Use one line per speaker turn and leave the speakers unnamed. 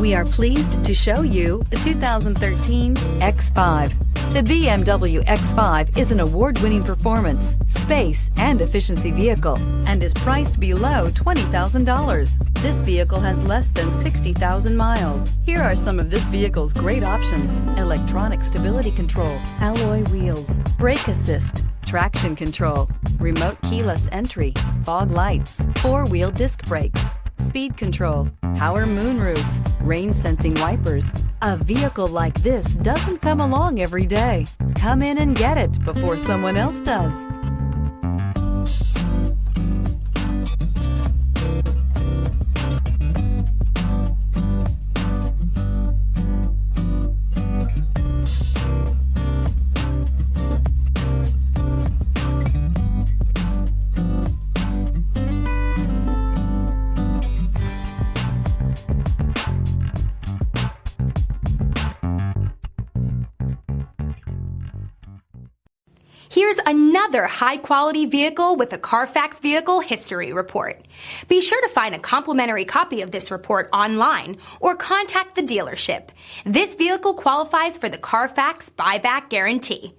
We are pleased to show you the 2013 X5. The BMW X5 is an award-winning performance, space, and efficiency vehicle and is priced below $20,000. This vehicle has less than 60,000 miles. Here are some of this vehicle's great options: electronic stability control, alloy wheels, brake assist, traction control, remote keyless entry, fog lights, four-wheel disc brakes, speed control, power moonroof, rain sensing wipers. A vehicle like this doesn't come along every day. Come in and get it before someone else does.
Here's another high-quality vehicle with a Carfax Vehicle History Report. Be sure to find a complimentary copy of this report online or contact the dealership. This vehicle qualifies for the Carfax Buyback Guarantee.